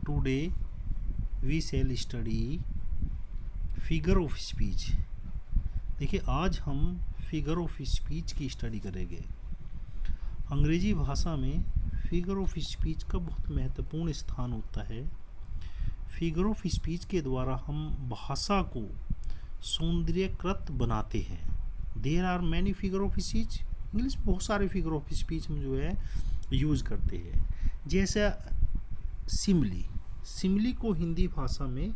Today we shall study figure of speech. देखिए आज हम फिगर ऑफ स्पीच की स्टडी करेंगे। अंग्रेजी भाषा में फिगर ऑफ स्पीच का बहुत महत्वपूर्ण स्थान होता है। फिगर ऑफ स्पीच के द्वारा हम भाषा को सौंदर्यकृत बनाते हैं। There are many figure of speech. English में बहुत सारे फिगर ऑफ स्पीच हम जो है यूज़ करते हैं। जैसे सिमली, सिमली को हिंदी भाषा में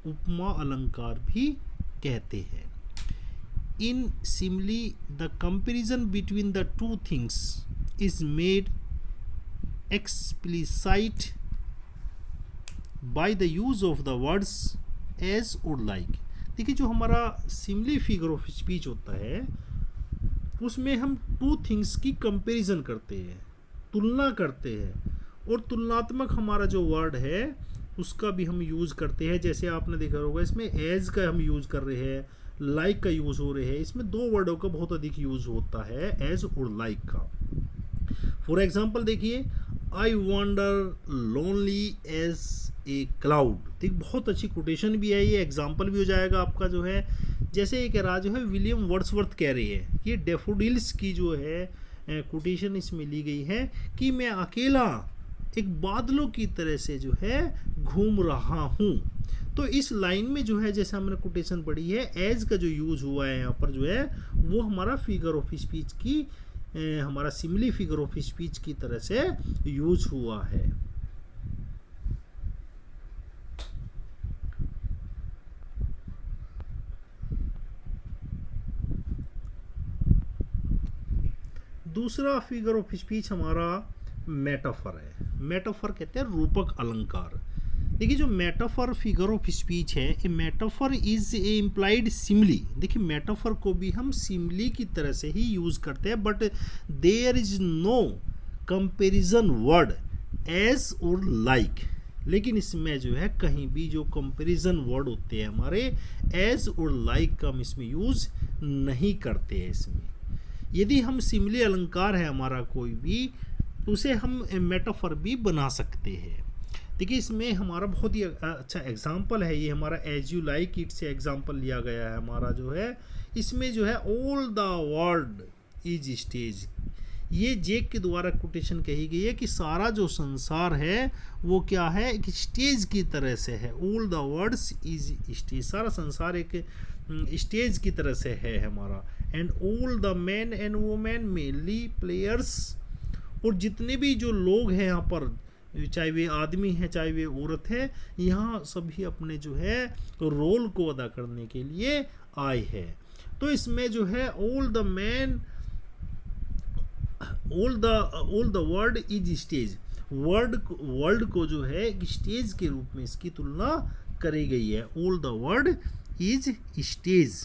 उपमा अलंकार भी कहते हैं। In simile the comparison between the two things is made explicit by the use of the words as और लाइक। देखिए जो हमारा सिमली फिगर ऑफ स्पीच होता है उसमें हम टू थिंग्स की कंपैरिजन करते हैं, तुलना करते हैं, और तुलनात्मक हमारा जो वर्ड है उसका भी हम यूज़ करते हैं। जैसे आपने देखा होगा इसमें एज का हम यूज़ कर रहे हैं, लाइक का यूज़ हो रहे हैं। इसमें दो वर्डों का बहुत अधिक यूज़ होता है, एज और लाइक का। फॉर एग्जाम्पल देखिए, I wonder lonely as a cloud. ठीक, बहुत अच्छी कोटेशन भी है, ये एग्जाम्पल भी हो जाएगा आपका जो है। जैसे एक राज जो है विलियम वर्ड्सवर्थ कह रहे हैं, ये डैफोडिल्स की जो है कोटेशन इसमें ली गई है कि मैं अकेला एक बादलों की तरह से जो है घूम रहा हूँ। तो इस लाइन में जो है जैसे हमने कोटेशन पढ़ी है, एज का जो यूज हुआ है यहाँ पर जो है वो हमारा फिगर ऑफ स्पीच की हमारा सिमिली फिगर ऑफ स्पीच की तरह से यूज हुआ है। दूसरा फिगर ऑफ स्पीच हमारा मेटाफर है। मेटाफर कहते हैं रूपक अलंकार। देखिए जो मेटाफर फिगर ऑफ स्पीच है, ए metaphor is a implied Simli. देखिए मेटाफर को भी हम सिमली की तरह से ही यूज करते हैं, but there is no comparison word as और लाइक। लेकिन इसमें जो है कहीं भी जो कंपैरिजन वर्ड होते हैं हमारे एज और लाइक का हम इसमें यूज नहीं करते हैं। इसमें यदि हम सिमली अलंकार है हमारा कोई भी, उसे हम मेटाफर भी बना सकते हैं। देखिए इसमें हमारा बहुत ही अच्छा एग्जाम्पल है, ये हमारा एज यू लाइक इट से एग्जाम्पल लिया गया है हमारा जो है। इसमें जो है all the world is stage, ये जेक के द्वारा कोटेशन कही गई है कि सारा जो संसार है वो क्या है, एक स्टेज की तरह से है। All the worlds is stage, सारा संसार एक स्टेज की तरह से है हमारा। And all the man and women mainly players, और जितने भी जो लोग हैं यहाँ पर, चाहे वे आदमी हैं चाहे वे औरत है, यहाँ सभी अपने जो है रोल को अदा करने के लिए आए हैं। तो इसमें जो है all the man all the world is stage, world को जो है एक स्टेज के रूप में इसकी तुलना करी गई है। All the world is stage.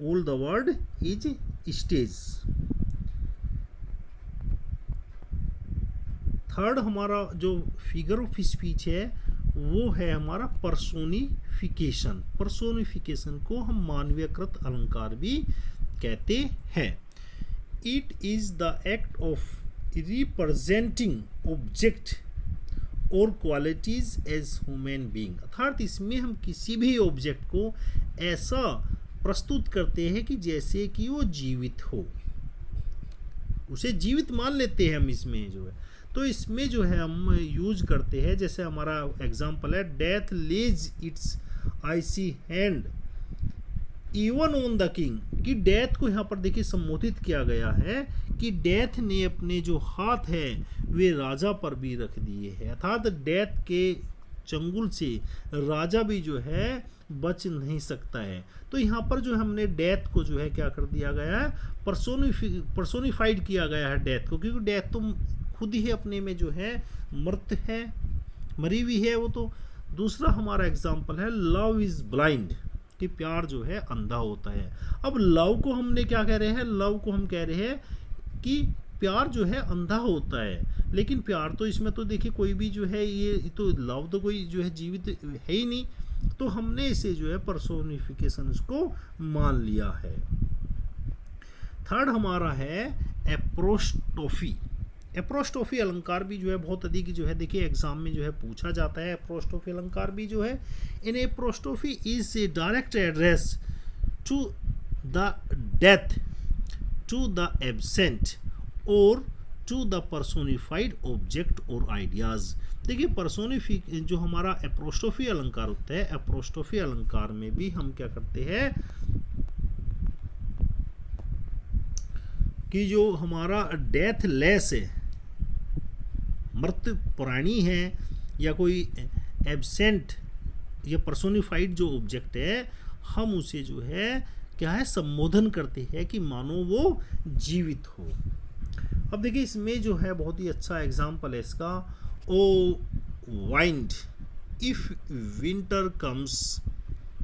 All the world is stage. Third हमारा जो फिगर ऑफ स्पीच है वो है हमारा पर्सोनिफिकेशन। पर्सोनिफिकेशन को हम मानवीयकृत अलंकार भी कहते हैं। It is the act of representing object और क्वालिटीज एज ह्यूमन बीइंग। अर्थात इसमें हम किसी भी ऑब्जेक्ट को ऐसा प्रस्तुत करते हैं कि जैसे कि वो जीवित हो, उसे जीवित मान लेते हैं हम इसमें जो है। तो इसमें जो है हम यूज करते हैं, जैसे हमारा एग्जांपल है, death Lay's it's IC hand even on the king, कि डेथ को यहाँ पर देखिए संबोधित किया गया है कि डेथ ने अपने जो हाथ है वे राजा पर भी रख दिए हैं। अर्थात डेथ के चंगुल से राजा भी जो है बच नहीं सकता है। तो यहाँ पर जो हमने डेथ को जो है क्या कर दिया गया है, पर्सोनिफाइड किया गया है डेथ को, क्योंकि डेथ तो खुद ही अपने में जो है मृत है, मरी हुई है वो तो। दूसरा हमारा एग्जाम्पल है लव इज ब्लाइंड, कि प्यार जो है अंधा होता है। अब लव को हमने क्या कह रहे हैं, लव को हम कह रहे हैं कि प्यार जो है अंधा होता है, लेकिन प्यार तो इसमें तो देखिए कोई भी जो है ये तो लव तो कोई जो है जीवित है ही नहीं, तो हमने इसे जो है पर्सोनिफिकेशन इसको मान लिया है। थर्ड हमारा है एप्रोस्टोफी। एप्रोस्टोफी अलंकार भी जो है बहुत अधिक जो है देखिए एग्जाम में जो है पूछा जाता है। एप्रोस्टोफी अलंकार भी जो है, in apostrophe is a direct address to the death, to the absent और टू द पर्सोनिफाइड ऑब्जेक्ट और आइडियाज। देखिए पर्सोनिफी जो हमारा एप्रोस्टोफी अलंकार होता है, एप्रोस्टोफी अलंकार में भी हम क्या करते हैं कि जो हमारा डेथ लेस है, मृत्यु प्राणी है या कोई एब्सेंट या पर्सोनिफाइड जो ऑब्जेक्ट है, हम उसे जो है क्या है संबोधन करते हैं कि मानो वो जीवित हो। अब देखिए इसमें जो है बहुत ही अच्छा एग्जाम्पल है इसका, O wind if winter comes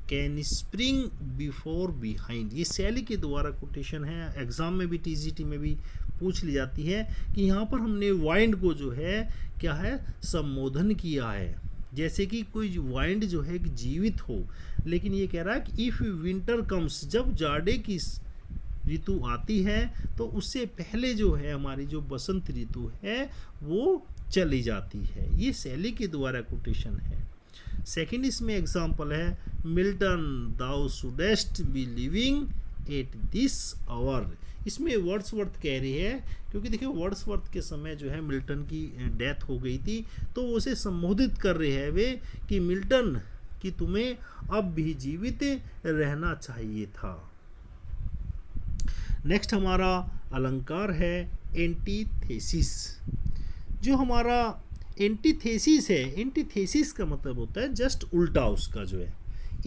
can spring before behind. ये शैली के द्वारा कोटेशन है, एग्जाम में भी टीजीटी में भी पूछ ली जाती है कि यहाँ पर हमने वाइंड को जो है क्या है संबोधन किया है, जैसे कि कोई वाइंड जो है जीवित हो, लेकिन ये कह रहा है कि इफ़ विंटर कम्स, जब जाड़े की ऋतु आती है तो उससे पहले जो है हमारी जो बसंत ऋतु है वो चली जाती है। ये शैली के द्वारा कोटेशन है। सेकंड इसमें एग्जाम्पल है, Milton thou shouldst be living at this hour. इसमें वर्ड्सवर्थ कह रही है, क्योंकि देखिए वर्ड्सवर्थ के समय जो है मिल्टन की डेथ हो गई थी, तो उसे संबोधित कर रहे हैं वे कि मिल्टन कि तुम्हें अब भी जीवित रहना चाहिए था। नेक्स्ट हमारा अलंकार है एंटीथेसिस। जो हमारा एंटीथेसिस है, एंटीथेसिस का मतलब होता है जस्ट उल्टा उसका जो है।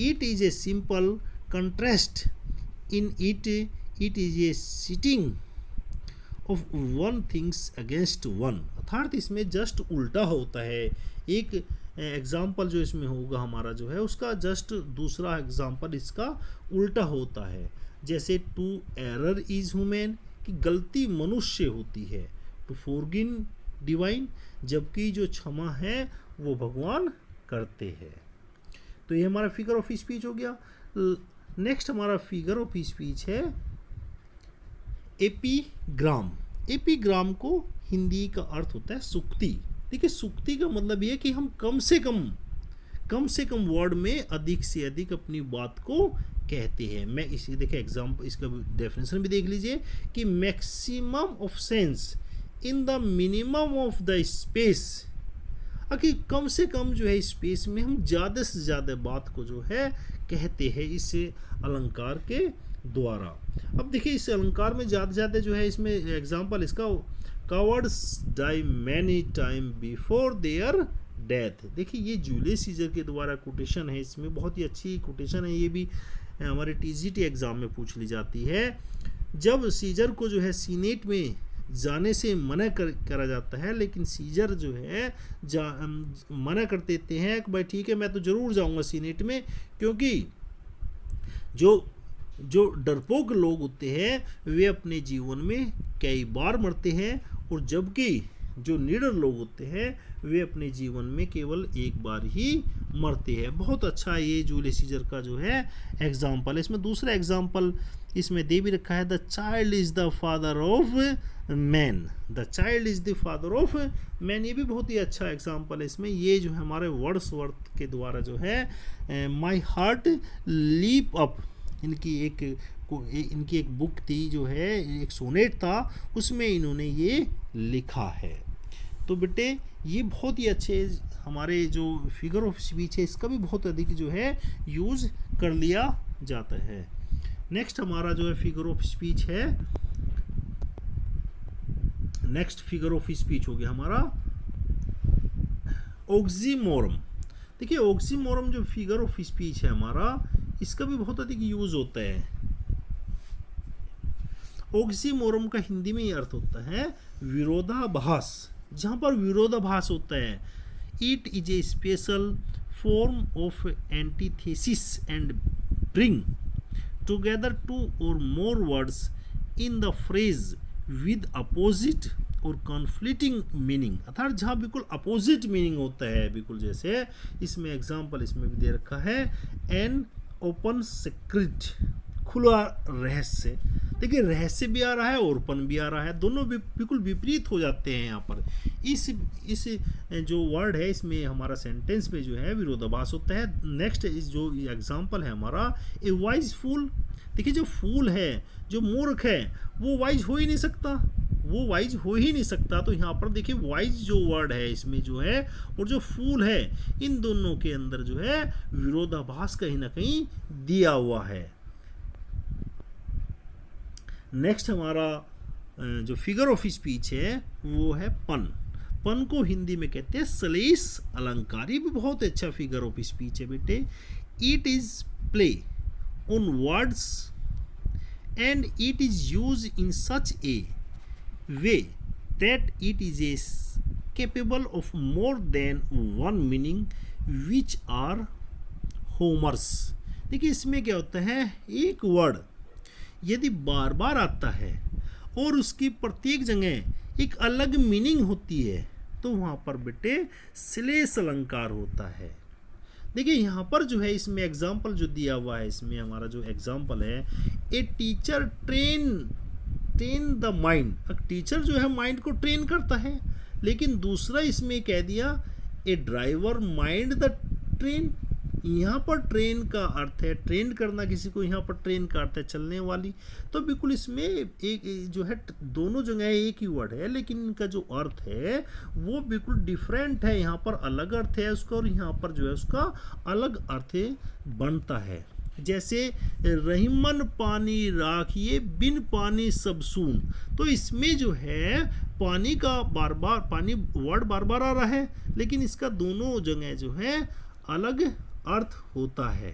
It is a simple contrast in it is A sitting of one things against one. अर्थात इसमें जस्ट उल्टा होता है। एक एग्जाम्पल जो इसमें होगा हमारा जो है उसका जस्ट दूसरा एग्जाम्पल इसका उल्टा होता है। जैसे टू एरर इज ह्यूमन, कि गलती मनुष्य होती है, टू फॉरगिव डिवाइन, जबकि जो क्षमा है वो भगवान करते हैं। तो ये हमारा फिगर ऑफ स्पीच हो गया। नेक्स्ट हमारा फिगर ऑफ स्पीच है एपीग्राम। एपीग्राम को हिंदी का अर्थ होता है सुक्ति। देखिए सुक्ति का मतलब ये कि हम कम से कम वर्ड में अधिक से अधिक अपनी बात को कहते हैं। मैं इसी देखिए एग्जाम्पल इसका डेफिनेशन भी देख लीजिए कि maximum of sense in the minimum of the space, कि कम से कम जो है स्पेस में हम ज़्यादा से ज़्यादा बात को जो है कहते हैं इस अलंकार के द्वारा। अब देखिए इस अलंकार में ज़्यादा से ज़्यादा जो है इसमें एग्जाम्पल इसका, cowards die many time before their death. देखिए ये जूलियस सीजर के द्वारा कोटेशन है, इसमें बहुत ही अच्छी कोटेशन है। ये भी हमारे टीजीटी एग्ज़ाम में पूछ ली जाती है। जब सीजर को जो है सीनेट में जाने से मना करा जाता है, लेकिन सीजर जो है मना कर देते हैं कि भाई ठीक है मैं तो ज़रूर जाऊंगा सीनेट में, क्योंकि जो डरपोक लोग होते हैं वे अपने जीवन में कई बार मरते हैं, और जबकि जो निडर लोग होते हैं वे अपने जीवन में केवल एक बार ही मरते हैं। बहुत अच्छा ये जूलियस सीजर का जो है एग्जाम्पल है। इसमें दूसरा एग्जाम्पल इसमें दे भी रखा है, the child is the father of man. The child is the father of man, ये भी बहुत ही अच्छा एग्जाम्पल है। इसमें ये जो है हमारे वर्ड्सवर्थ के द्वारा जो है माई हार्ट लीप अप, इनकी एक बुक थी जो है, एक सोनेट था, उसमें इन्होंने ये लिखा है। तो बेटे ये बहुत ही अच्छे हमारे जो फिगर ऑफ स्पीच है इसका भी बहुत अधिक जो है यूज़ कर लिया जाता है। नेक्स्ट हमारा जो है फिगर ऑफ स्पीच है, नेक्स्ट फिगर ऑफ स्पीच हो गया हमारा ऑक्सीमोरम। देखिए ऑक्सीमोरम जो फिगर ऑफ स्पीच है हमारा, इसका भी बहुत अधिक यूज होता है। ऑक्सीमोरम का हिंदी में ये अर्थ होता है विरोधाभास। जहाँ पर विरोधाभास होता है, it is a special form of antithesis and bring together two और more words in the phrase with opposite और कॉन्फ्लिक्टिंग मीनिंग। अर्थात जहाँ बिल्कुल अपोजिट मीनिंग होता है, बिल्कुल जैसे इसमें एग्जाम्पल इसमें भी दे रखा है, एन ओपन सीक्रेट, खुला रहस्य। देखिए रहस्य भी आ रहा है और पन भी आ रहा है, दोनों बिल्कुल विपरीत हो जाते हैं यहाँ पर। इस जो वर्ड है इसमें हमारा सेंटेंस में जो है विरोधाभास होता है। नेक्स्ट इस जो एग्जाम्पल है हमारा, ए वाइज फूल। देखिए जो फूल है, जो मूर्ख है, वो वाइज हो ही नहीं सकता, वो वाइज हो ही नहीं सकता। तो यहाँ पर देखिए वाइज जो वर्ड है इसमें जो है और जो फूल है, इन दोनों के अंदर जो है विरोधाभास कहीं ना कहीं दिया हुआ है। नेक्स्ट हमारा जो फिगर ऑफ स्पीच है वो है पन। पन को हिंदी में कहते हैं श्लेष अलंकार। ये भी बहुत अच्छा फिगर ऑफ स्पीच है बेटे। It is play on words and it is use in such A way that it is A capable of more than one meaning which are homers। देखिए इसमें क्या होता है, एक वर्ड यदि बार बार आता है और उसकी प्रत्येक जगह एक अलग मीनिंग होती है तो वहाँ पर बेटे श्लेष अलंकार होता है। देखिए यहाँ पर जो है इसमें एग्जाम्पल जो दिया हुआ है, इसमें हमारा जो एग्जाम्पल है, a teacher train the mind. Teacher जो है माइंड को ट्रेन करता है, लेकिन दूसरा इसमें कह दिया ए ड्राइवर माइंड द ट्रेन। यहाँ पर ट्रेन का अर्थ है ट्रेन करना किसी को, यहाँ पर ट्रेन का अर्थ है चलने वाली। तो बिल्कुल इसमें एक जो है दोनों जगह एक ही वर्ड है, लेकिन इनका जो अर्थ है वो बिल्कुल डिफरेंट है। यहाँ पर अलग अर्थ है उसका और यहाँ पर जो है उसका अलग अर्थ बनता है। जैसे रहीमन पानी राखिए बिन पानी सब सून। तो इसमें जो है पानी का बार बार पानी वर्ड बार बार आ रहा है, लेकिन इसका दोनों जगह जो है अलग अर्थ होता है।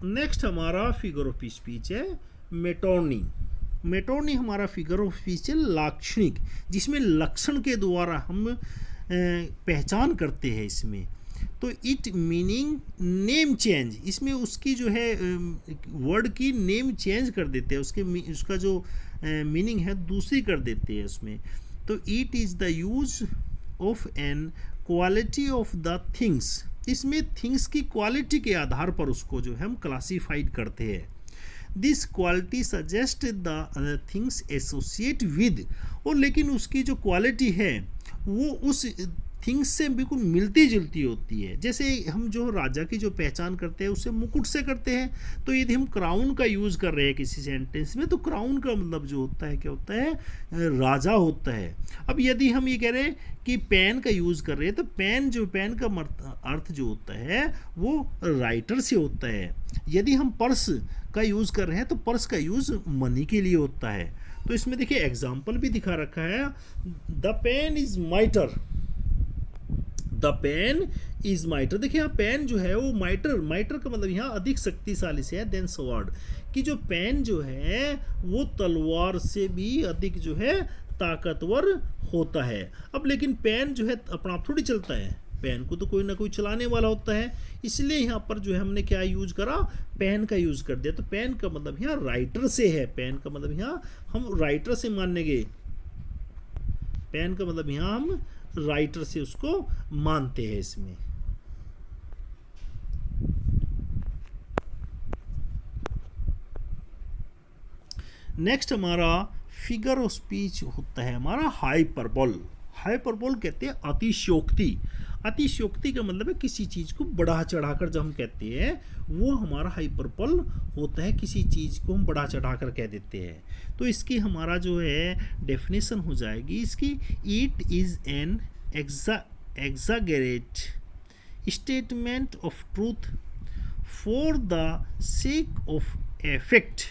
नेक्स्ट हमारा फिगर ऑफ स्पीच है मेटोनी। मेटोनी हमारा फिगर ऑफ स्पीच है लाक्षणिक, जिसमें लक्षण के द्वारा हम पहचान करते हैं इसमें। तो इट मीनिंग नेम चेंज, इसमें उसकी जो है वर्ड की नेम चेंज कर देते हैं, उसका जो मीनिंग है दूसरी कर देते हैं उसमें। तो it is the use of an quality of the things, इसमें थिंग्स की क्वालिटी के आधार पर उसको जो है हम क्लासीफाइड करते हैं। This quality suggest the things associate with, और लेकिन उसकी जो क्वालिटी है वो उस थिंग्स से बिल्कुल मिलती जुलती होती है। जैसे हम जो राजा की जो पहचान करते हैं उससे मुकुट से करते हैं। तो यदि हम क्राउन का यूज़ कर रहे हैं किसी सेंटेंस में, तो क्राउन का मतलब जो होता है क्या होता है, राजा होता है। अब यदि हम ये कह रहे हैं कि पेन का यूज़ कर रहे हैं, तो पेन का अर्थ जो होता है वो राइटर से होता है। यदि हम पर्स का यूज़ कर रहे हैं तो पर्स का यूज़ मनी के लिए होता है। तो इसमें देखिए एग्जाम्पल भी दिखा रखा है, the pen is mightier, the pen is mightier. देखिए यहाँ पेन जो है वो माइटर का मतलब यहाँ अधिक शक्तिशाली से है देन स्वॉर्ड, कि जो पेन जो है वो तलवार से भी अधिक जो है ताकतवर होता है। अब लेकिन पेन जो है अपना आप थोड़ी चलता है, पेन को तो कोई ना कोई चलाने वाला होता है, इसलिए यहाँ पर जो है हमने क्या यूज करा, पेन का यूज कर दिया। तो पेन का मतलब यहाँ राइटर से है, पेन का मतलब यहाँ हम राइटर से मानने गए, पेन का मतलब यहाँ हम राइटर से उसको मानते हैं इसमें। नेक्स्ट हमारा फिगर ऑफ स्पीच होता है हमारा हाइपरबोल। हाइपरबोल कहते हैं अतिशयोक्ति। अतिशयोक्ति का मतलब है किसी चीज को बढ़ा चढ़ाकर जब हम कहते हैं वो हमारा हाइपरबोल होता है, किसी चीज को हम बढ़ा चढ़ाकर कह देते हैं। तो इसकी हमारा जो है डेफिनेशन हो जाएगी इसकी, it is an exaggerate statement of truth for the sake of effect।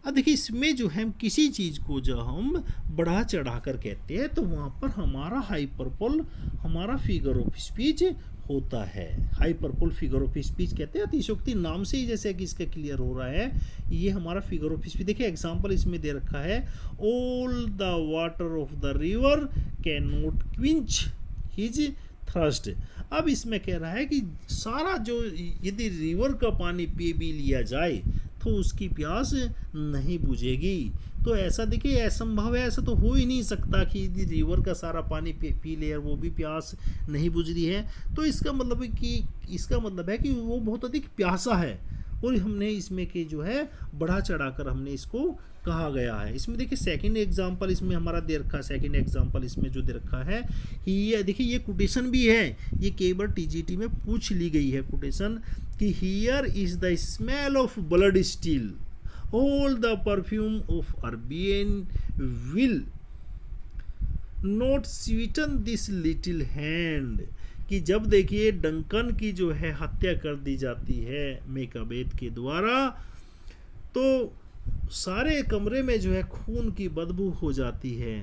अब देखिए इसमें जो है किसी चीज़ को जब हम बढ़ा चढ़ा कर कहते हैं तो वहाँ पर हमारा हाइपरबोल हमारा फिगर ऑफ स्पीच होता है। हाइपरबोल फिगर ऑफ स्पीच कहते हैं। अतिशयोक्ति नाम से ही जैसे कि इसका क्लियर हो रहा है, ये हमारा फिगर ऑफ स्पीच। देखिए एग्जांपल इसमें दे रखा है, all the water of the river can not quench his thirst. अब इसमें कह रहा है कि सारा जो यदि रिवर का पानी पी भी लिया जाए तो उसकी प्यास नहीं बुझेगी। तो ऐसा देखिए असंभव है, ऐसा तो हो ही नहीं सकता कि यदि रिवर का सारा पानी पी ले और वो भी प्यास नहीं बुझ रही है, तो इसका मतलब है कि वो बहुत अधिक प्यासा है, और हमने इसमें के जो है बढ़ा चढ़ाकर हमने इसको कहा गया है। इसमें देखिए सेकंड एग्जांपल इसमें हमारा दे रखा है, सेकंड एग्जांपल इसमें जो दे रखा है ये देखिए, ये कोटेशन भी है, ये कई बार टीजीटी में पूछ ली गई है कोटेशन कि here is the smell of blood still, all the perfume of Arabian will not Sutton this little hand. कि जब देखिए डंकन की जो है हत्या कर दी जाती है मेकाबेथ के द्वारा, तो सारे कमरे में जो है खून की बदबू हो जाती है।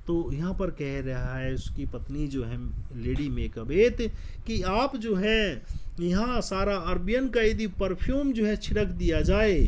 तो यहाँ पर कह रहा है उसकी पत्नी जो है लेडी मेकाबेथ कि आप जो है यहाँ सारा अरबियन का यदि परफ्यूम जो है छिड़क दिया जाए,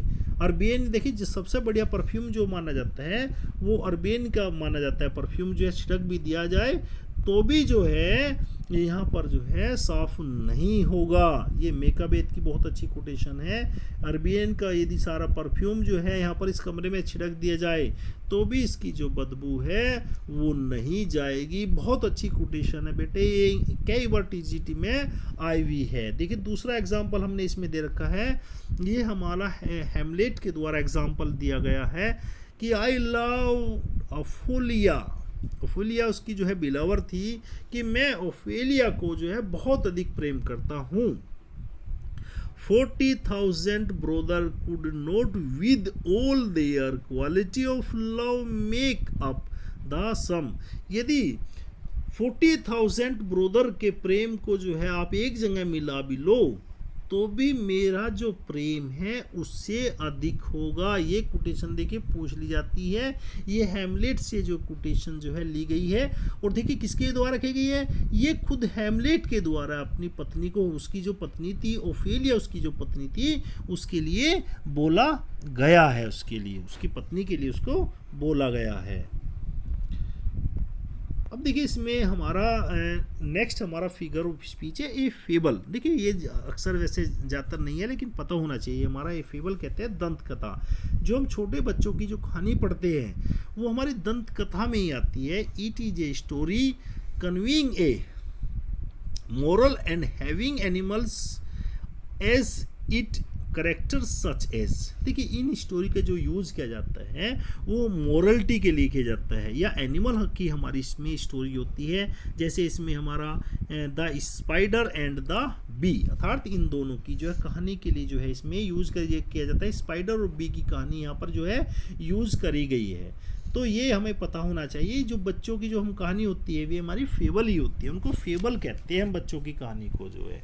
अरबियन देखिए जो सबसे बढ़िया परफ्यूम जो माना जाता है वो अरबियन का माना जाता है, परफ्यूम जो है छिड़क भी दिया जाए तो भी जो है यहाँ पर जो है साफ नहीं होगा। ये मेकाबेथ की बहुत अच्छी कोटेशन है। अरबियन का यदि सारा परफ्यूम जो है यहाँ पर इस कमरे में छिड़क दिया जाए तो भी इसकी जो बदबू है वो नहीं जाएगी। बहुत अच्छी कोटेशन है बेटे, ये कई बार टीजीटी में आई हुई है। देखिए दूसरा एग्जाम्पल हमने इसमें दे रखा है, ये हमारा हैमलेट के द्वारा एग्जाम्पल दिया गया है कि आई लव ओफेलिया। ओफेलिया उसकी जो है बिलावर थी कि मैं ओफेलिया को जो है बहुत अधिक प्रेम करता हूँ। 40,000 brother could not with all their quality of love make up the sum. यदि 40,000 ब्रोदर के प्रेम को जो है आप एक जगह मिला भी लो तो भी मेरा जो प्रेम है उससे अधिक होगा। ये कोटेशन देखिए पूछ ली जाती है, ये हैमलेट से जो कोटेशन जो है ली गई है। और देखिए किसके द्वारा की गई है, ये खुद हैमलेट के द्वारा अपनी पत्नी को, उसकी जो पत्नी थी ओफेलिया, उसकी जो पत्नी थी उसके लिए बोला गया है, उसके लिए उसकी पत्नी के लिए उसको बोला गया है। अब देखिए इसमें हमारा नेक्स्ट हमारा फिगर ऑफ स्पीच है ए फेबल। देखिए ये अक्सर वैसे ज़्यादातर नहीं है लेकिन पता होना चाहिए। हमारा ए फेबल कहते हैं दंत कथा। जो हम छोटे बच्चों की जो कहानी पढ़ते हैं वो हमारी दंत कथा में ही आती है। It is a story conveying a moral and having animals as it character such as. देखिए इन स्टोरी का जो यूज़ किया जाता है वो मोरलिटी के लिए किया जाता है, या एनिमल की हमारी इसमें स्टोरी होती है। जैसे इसमें हमारा the spider and the bee, अर्थात इन दोनों की जो है कहानी के लिए जो है इसमें यूज़ किया जाता है। स्पाइडर और बी की कहानी यहाँ पर जो है यूज़ करी गई है। तो ये हमें पता होना चाहिए। जो बच्चों की जो हम कहानी होती है वे हमारी फेबल ही होती है, उनको फेबल कहते हैं हम बच्चों की कहानी को जो है।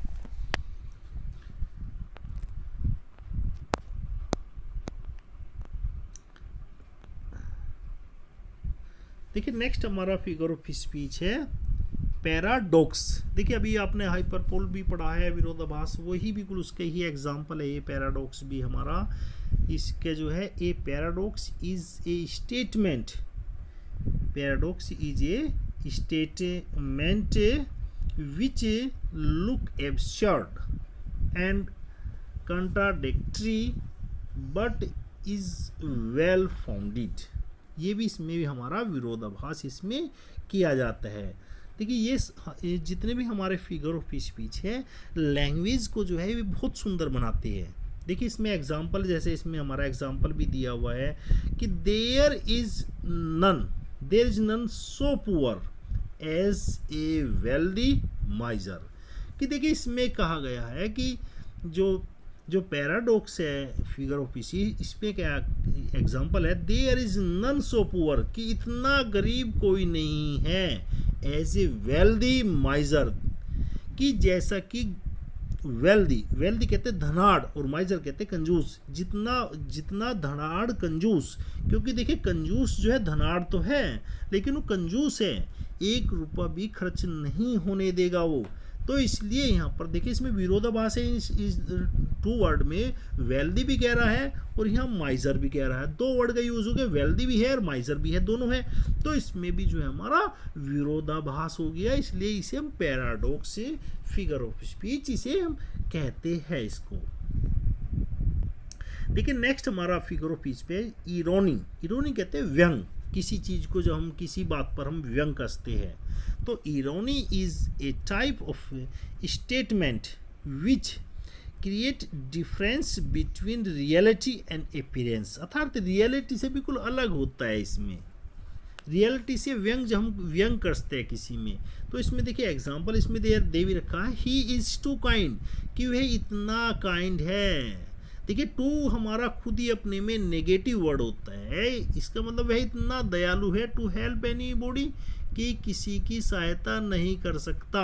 देखिए नेक्स्ट हमारा फिगर ऑफ स्पीच है पैराडॉक्स। देखिए अभी आपने हाइपरपोल भी पढ़ा है, विरोधाभास, वही बिल्कुल उसके ही एग्जाम्पल है। ये पैराडॉक्स भी हमारा इसके जो है a paradox is a statement, paradox is a statement which look absurd and contradictory but is well founded. ये भी इसमें भी हमारा विरोधाभास इसमें किया जाता है। देखिए ये जितने भी हमारे फिगर ऑफ स्पीच है लैंग्वेज को जो है ये बहुत सुंदर बनाते हैं। देखिए इसमें एग्जाम्पल, जैसे इसमें हमारा एग्जाम्पल भी दिया हुआ है कि there is none so poor as a wealthy miser. कि देखिए इसमें कहा गया है कि जो पैराडॉक्स है फिगर ऑफ स्पीच, इसमें क्या एग्जाम्पल है, there is none so poor, कि इतना गरीब कोई नहीं है, एज ए वेल्दी माइजर, कि जैसा कि वेल्दी कहते हैं धनाढ़ और माइजर कहते हैं कंजूस, जितना धनाढ़ कंजूस। क्योंकि देखिए कंजूस जो है धनाढ़ तो है लेकिन वो कंजूस है, 1 रुपया भी खर्च नहीं होने देगा वो। तो इसलिए यहाँ पर देखिए इसमें विरोधाभास है। इस 2 वर्ड में वेल्दी भी कह रहा है और यहाँ माइजर भी कह रहा है। 2 वर्ड का यूज हो गया, वेल्दी भी है और माइजर भी है, दोनों है। तो इसमें भी जो है हमारा विरोधाभास हो गया, इसलिए इसे हम पैराडॉक्स से फिगर ऑफ स्पीच इसे हम कहते हैं इसको। देखिए नेक्स्ट हमारा फिगर ऑफ स्पीच पे इरोनी। इरोनी कहते हैं व्यंग, किसी चीज को जो हम किसी बात पर हम व्यंग कसते हैं। तो irony is a type of statement which create difference between reality and appearance, अर्थात रियलिटी से बिल्कुल अलग होता है। इसमें रियलिटी से व्यंग, जो हम व्यंग करते हैं किसी में, तो इसमें देखिए एग्जांपल इसमें दे भी रखा है, ही इज टू काइंड, कि वह इतना काइंड है। देखिए टू हमारा खुद ही अपने में नेगेटिव वर्ड होता है, इसका मतलब वह इतना दयालु है, टू हेल्प एनी बॉडी, कि किसी की सहायता नहीं कर सकता।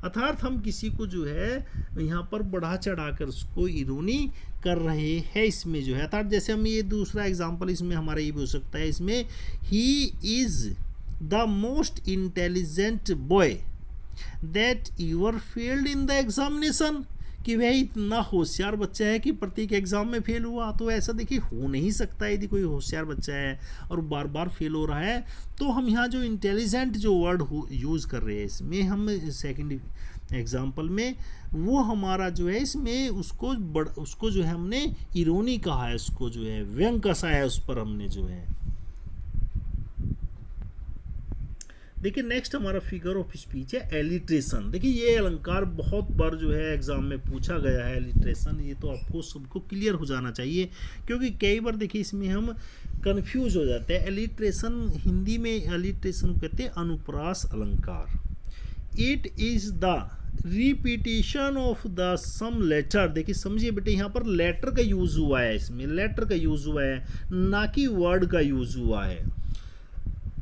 अर्थात हम किसी को जो है यहाँ पर बढ़ा चढ़ाकर उसको इरोनी कर रहे हैं इसमें जो है। अर्थात जैसे हम ये दूसरा एग्जांपल इसमें हमारा ये भी हो सकता है, इसमें he is the most intelligent boy that your failed in the examination, कि वह इतना होशियार बच्चा है कि प्रत्येक एग्जाम में फेल हुआ। तो ऐसा देखिए हो नहीं सकता यदि कोई होशियार बच्चा है और बार बार फेल हो रहा है। तो हम यहाँ जो इंटेलिजेंट जो वर्ड यूज़ कर रहे हैं इसमें, हम सेकंड एग्जाम्पल में, वो हमारा जो है इसमें उसको जो है हमने इरोनी कहा है, उसको जो है व्यंग कसा है उस पर हमने जो है। देखिए नेक्स्ट हमारा फिगर ऑफ स्पीच है एलिट्रेशन। देखिए ये अलंकार बहुत बार जो है एग्जाम में पूछा गया है, एलिट्रेशन। ये तो आपको सबको क्लियर हो जाना चाहिए, क्योंकि कई बार देखिए इसमें हम कंफ्यूज हो जाते हैं। एलिट्रेशन, हिंदी में एलिट्रेशन कहते हैं अनुप्रास अलंकार। It is the repetition of the same letter. देखिए समझिए बेटे, यहाँ पर लेटर का यूज हुआ है, इसमें लेटर का यूज हुआ है, ना कि वर्ड का यूज हुआ है।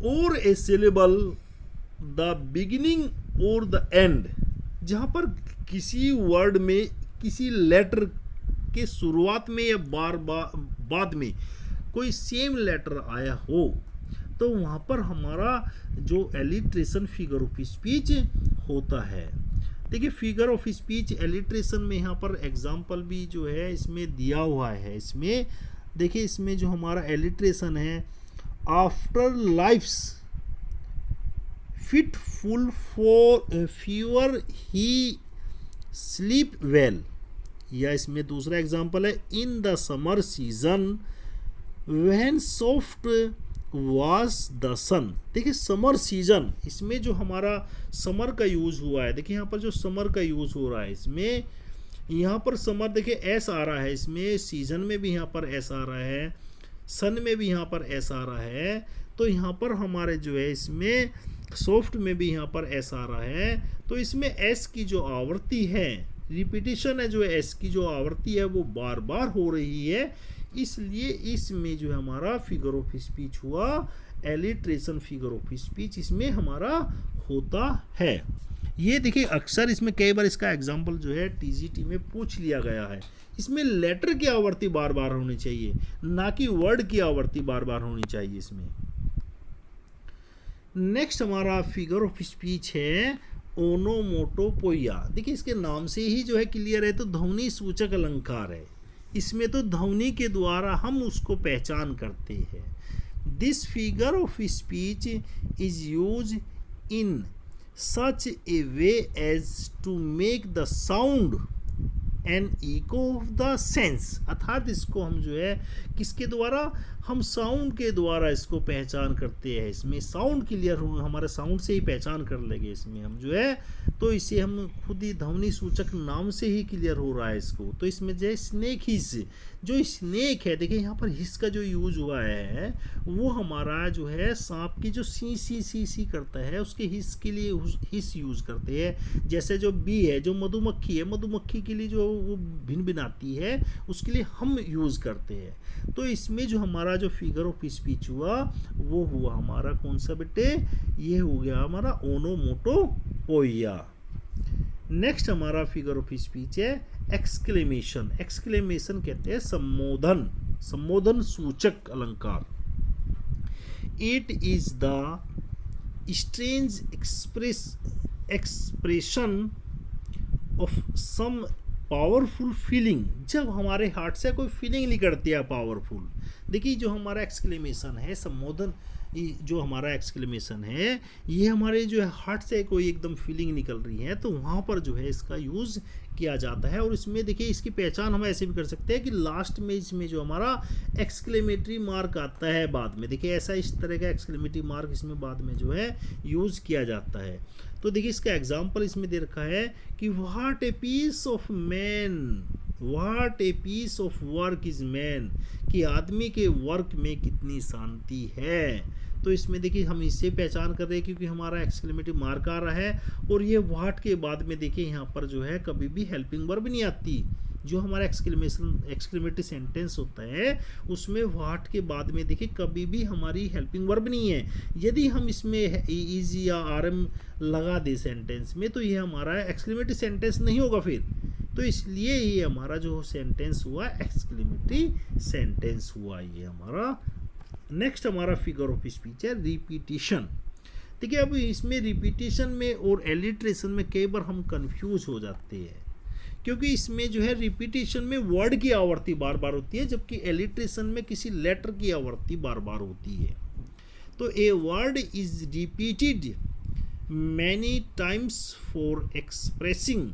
और ए सिलेबल द बिगिनिंग और द एंड, जहाँ पर किसी वर्ड में किसी लेटर के शुरुआत में या बाद में कोई सेम लेटर आया हो, तो वहाँ पर हमारा जो एलिट्रेशन फिगर ऑफ स्पीच होता है। देखिए फिगर ऑफ स्पीच एलिट्रेशन में यहाँ पर एग्जाम्पल भी जो है इसमें दिया हुआ है। इसमें देखिए, इसमें जो हमारा एलिट्रेशन है, after life's fitful for fewer he sleep well, या इसमें दूसरा एग्जांपल है, in the summer season when soft was the sun. देखिए समर सीजन, इसमें जो हमारा समर का यूज हुआ है, देखिए यहाँ पर जो समर का यूज हो रहा है इसमें, यहाँ पर समर देखिए एस आ रहा है, इसमें सीजन में भी यहाँ पर एस आ रहा है, सन में भी यहाँ पर एस आ रहा है। तो यहाँ पर हमारे जो है इसमें सॉफ्ट में भी यहाँ पर एस आ रहा है। तो इसमें एस की जो आवृत्ति है, रिपीटिशन है, जो एस की जो आवृत्ति है वो बार बार हो रही है, इसलिए इसमें जो हमारा फिगर ऑफ स्पीच हुआ एलिट्रेशन फिगर ऑफ स्पीच इसमें हमारा होता है। ये देखिए अक्सर इसमें कई बार इसका एग्जाम्पल जो है टीजीटी में पूछ लिया गया है। इसमें लेटर की आवृत्ति बार बार होनी चाहिए, ना कि वर्ड की आवृत्ति बार बार होनी चाहिए इसमें। नेक्स्ट हमारा फिगर ऑफ स्पीच है ओनोमोटोपोइया। देखिए इसके नाम से ही जो है क्लियर है, तो ध्वनि सूचक अलंकार है। इसमें तो ध्वनि के द्वारा हम उसको पहचान करते हैं। This figure of speech is use in such a way as to make the sound an echo of the sense। अर्थात इसको हम जो है किसके द्वारा, हम साउंड के द्वारा इसको पहचान करते हैं। इसमें साउंड क्लियर हो, हमारे साउंड से ही पहचान कर लेंगे इसमें हम जो है, तो इसे हम खुद ही ध्वनि सूचक नाम से ही क्लियर हो रहा है इसको। तो इसमें जो है स्नेक हिस, जो स्नेक है, देखिए यहाँ पर हिस का जो यूज हुआ है वो हमारा जो है सांप की जो सी सी सी सी करता है उसके हिस के लिए हिस यूज करते हैं। जैसे जो बी है, जो मधुमक्खी है, मधुमक्खी के लिए जो वो भिन भिनाती है उसके लिए हम यूज करते हैं। तो इसमें जो हमारा जो फिगर ऑफ स्पीच हुआ वो हुआ हमारा कौन सा बेटे, ये हो गया हमारा ओनोमोटोपोइया। नेक्स्ट हमारा फिगर ऑफ स्पीच है एक्सक्लेमेशन। एक्सक्लेमेशन कहते हैं संबोधन, संबोधन सूचक अलंकार। It is the strange expression of some powerful feeling, जब हमारे हार्ट से कोई फीलिंग निकलती है पावरफुल। देखिए जो हमारा एक्सक्लेमेशन है, संबोधन, जो हमारा एक्सक्लेमेशन है, ये हमारे जो है हार्ट से कोई एकदम फीलिंग निकल रही है, तो वहाँ पर जो है इसका यूज़ किया जाता है। और इसमें देखिए इसकी पहचान हम ऐसे भी कर सकते हैं कि लास्ट में इसमें जो हमारा एक्सक्लेमेटरी मार्क आता है बाद में, देखिए ऐसा इस तरह का एक्सक्लेमेटरी मार्क इसमें बाद में जो है यूज़ किया जाता है। तो देखिए इसका एग्जाम्पल इसमें दे रखा है कि what a piece of man, what a piece of work is man, कि आदमी के वर्क में कितनी शांति है। तो इसमें देखिए हम इससे पहचान कर रहे हैं क्योंकि हमारा एक्सक्लेमेटिव मार्क आ रहा है, और ये व्हाट के बाद में देखिए यहाँ पर जो है कभी भी हेल्पिंग वर्ब नहीं आती। जो हमारा एक्सक्लेमेटरी सेंटेंस होता है उसमें व्हाट के बाद में देखिए कभी भी हमारी हेल्पिंग वर्ब नहीं है। यदि हम इसमें इज या आरएम लगा दे सेंटेंस में तो ये हमारा एक्सक्लेमेटरी सेंटेंस नहीं होगा फिर। तो इसलिए ये हमारा जो सेंटेंस हुआ एक्सक्लेमेटरी सेंटेंस हुआ ये हमारा। नेक्स्ट हमारा फिगर ऑफ स्पीच है रिपीटिशन। देखिए अब इसमें रिपीटिशन में और एलिट्रेशन में कई बार हम कंफ्यूज हो जाते हैं, क्योंकि इसमें जो है रिपीटिशन में वर्ड की आवृत्ति बार बार होती है, जबकि एलिट्रेशन में किसी लेटर की आवृत्ति बार बार होती है। तो a word is repeated many times for expressing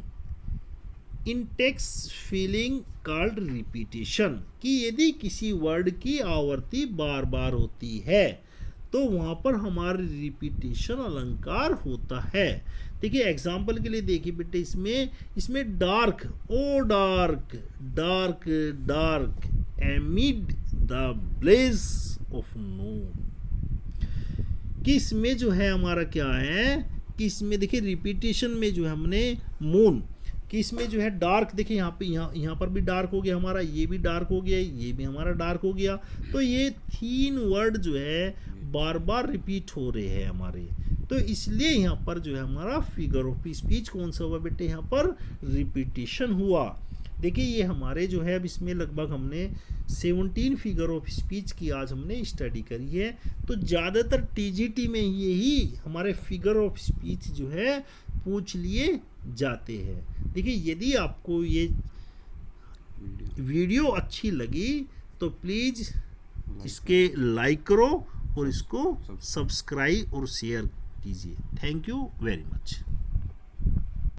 Intex feeling called repetition, कि यदि किसी वर्ड की आवृत्ति बार बार होती है तो वहाँ पर हमारा रिपीटिशन अलंकार होता है। देखिए एग्जाम्पल के लिए देखिए बेटे इसमें dark, O dark, dark dark amid the blaze of noon, कि इसमें जो है हमारा क्या है कि इसमें देखिए रिपीटिशन में जो है हमने मून, कि इसमें जो है डार्क, देखिए यहाँ पर भी डार्क हो गया हमारा, ये भी डार्क हो गया, ये भी हमारा डार्क हो गया। तो ये 3 वर्ड जो है बार बार रिपीट हो रहे हैं हमारे, तो इसलिए यहाँ पर जो है हमारा फिगर ऑफ स्पीच कौन सा हुआ बेटे, यहाँ पर रिपीटिशन हुआ। देखिए ये हमारे जो है अब इसमें लगभग हमने 17 फिगर ऑफ स्पीच की आज हमने स्टडी करी है। तो ज़्यादातर टीजीटी में यही हमारे फिगर ऑफ स्पीच जो है पूछ लिए जाते हैं। देखिए यदि आपको ये वीडियो अच्छी लगी तो प्लीज़ इसके लाइक करो और इसको सब्सक्राइब और शेयर कीजिए। Thank you very much.